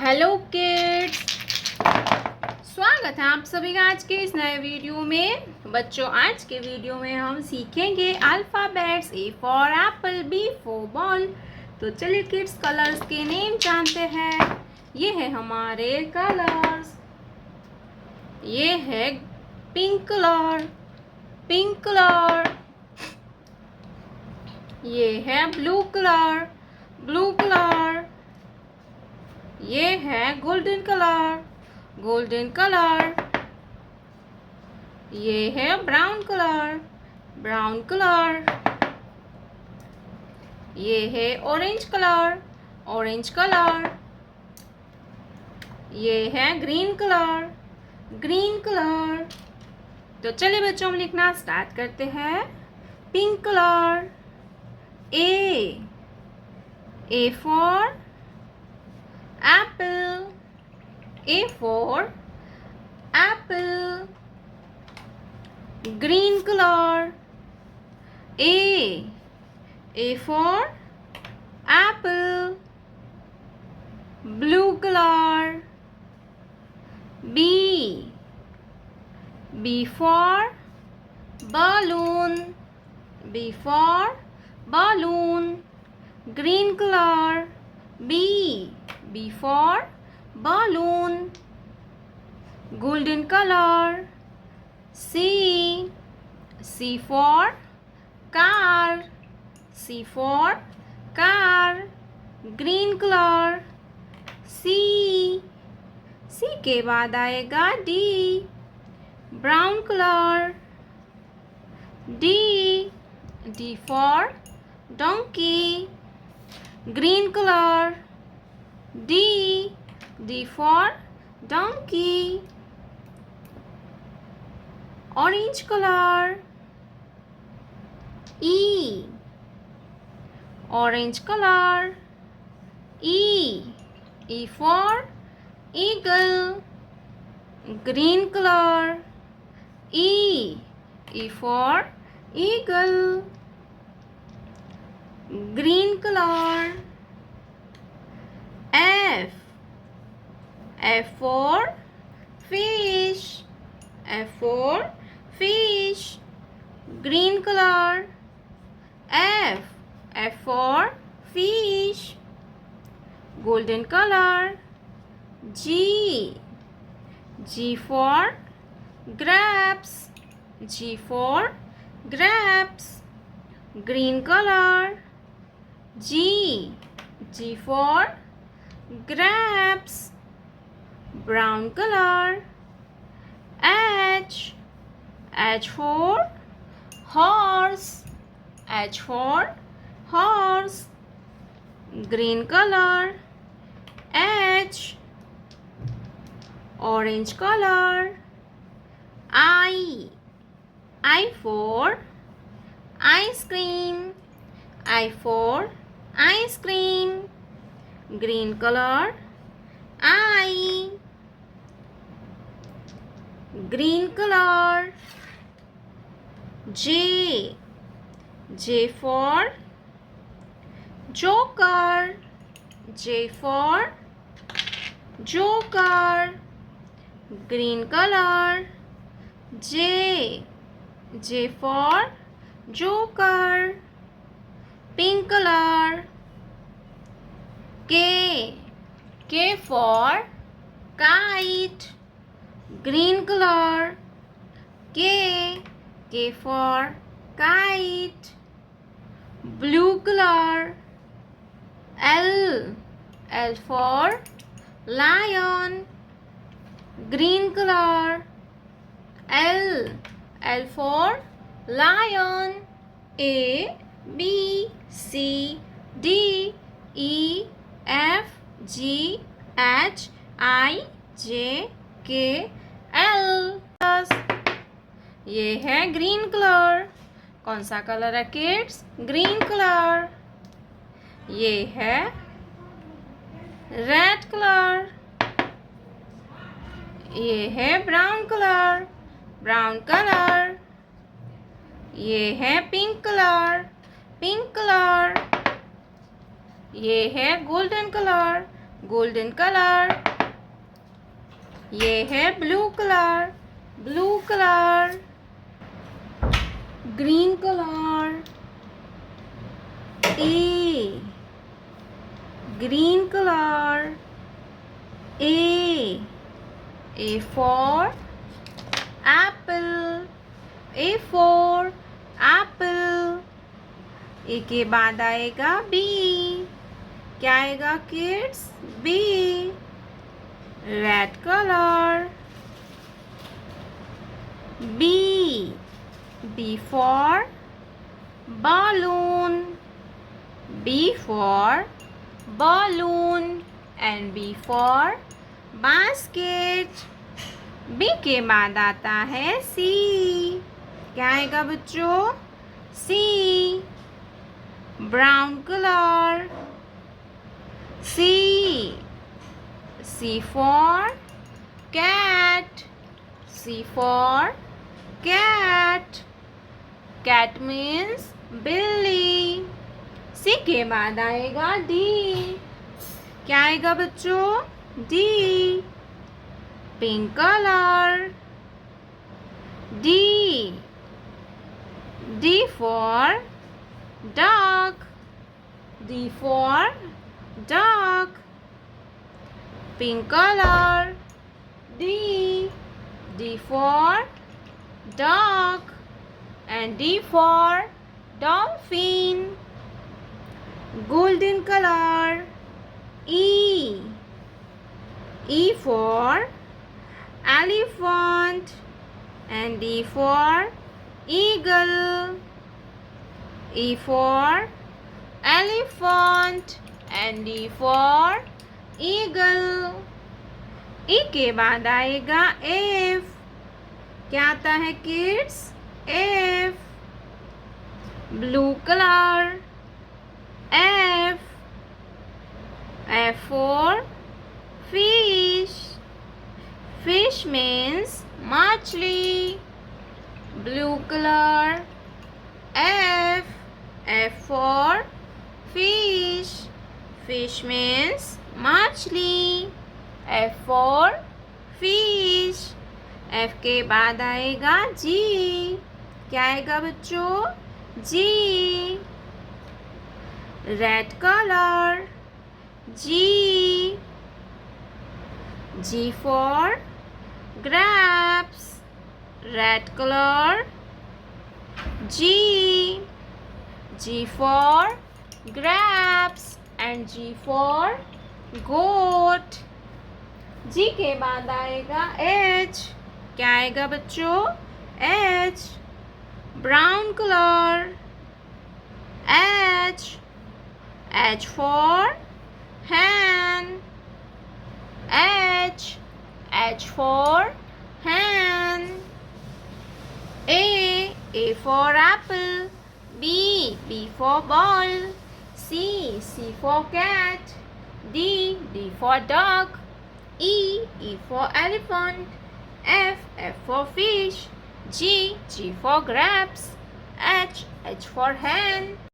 Hello kids, स्वागत है आप सभी का आज के इस नए वीडियो में। बच्चों, आज के वीडियो में हम सीखेंगे alphabets. A for apple, B for ball. तो चलिए किड्स, कलर्स के नेम जानते हैं। ये है हमारे कलर्स। ये है पिंक कलर, पिंक कलर। ये है ब्लू कलर, ब्लू कलर। ये है गोल्डन कलर, गोल्डन कलर। ये है ब्राउन कलर, ब्राउन कलर। ये है ऑरेंज कलर, ऑरेंज कलर। ये है ग्रीन कलर, ग्रीन कलर। तो चलिए बच्चों, हम लिखना स्टार्ट करते हैं। Pink colour. A for apple, A for apple. Green color. A for apple. Blue color. B for balloon, B for balloon. Green color. B for balloon. Golden color. C for car, C for car. Green color. C के बाद आएगा D, brown color. D for donkey. Green color. D for donkey. Orange color. E, orange color. E for eagle. Green color. E for eagle. Green color. F for fish, F for fish. Green color. F for fish. Golden color. G for grapes, G for grapes. Green color. G for grapes. Brown color. H for horse, H for horse. Green color. H. Orange color. I for ice cream, I for ice cream. Green color. I. Green color. J for joker, J for joker. Green color. J for joker. Pink color. K for kite. Green color. K for kite. Blue color. L for lion. Green color. L for lion. A B C D E F G H I J K L. ये है green colour. कौन सा colour है kids? Green colour. ये है red colour. ये है brown colour, brown colour. ये है पिंक कलर, पिंक कलर। ये है गोल्डन कलर, गोल्डन कलर। ये है blue colour, blue colour. Green colour, A, green colour, A for apple, A for apple। A के बाद आएगा बी, क्या आएगा kids? B, red colour. B, B for balloon, B for balloon and B for basket। B के बाद आता है C, क्या आएगा बच्चों? C, brown colour. C, C for cat, C for cat, cat means बिल्ली। सी के बाद आएगा डी, क्या आएगा बच्चों? D, pink colour. D, D for duck, D for duck, pink colour. D, D for duck and D for dolphin, golden color। E, E for elephant and E for eagle, E for elephant and E for eagle। E के बाद आएगा F, क्या आता है kids? F, blue colour. F, F for fish, fish means मछली, blue colour. F, F for fish, fish means मछली, F for fish। F के बाद आएगा जी, क्या आएगा बच्चों? G, red colour. G, G for grapes, red colour. G, G for grapes and G for goat। G के बाद आएगा एच, क्या आएगा बच्चों? H, brown colour. H, H for hen, H, H for hen। A for apple। B, B for ball। C, C for cat। D, D for dog। E, E for elephant। F, F for fish। G, G for grapes। H, H for hen।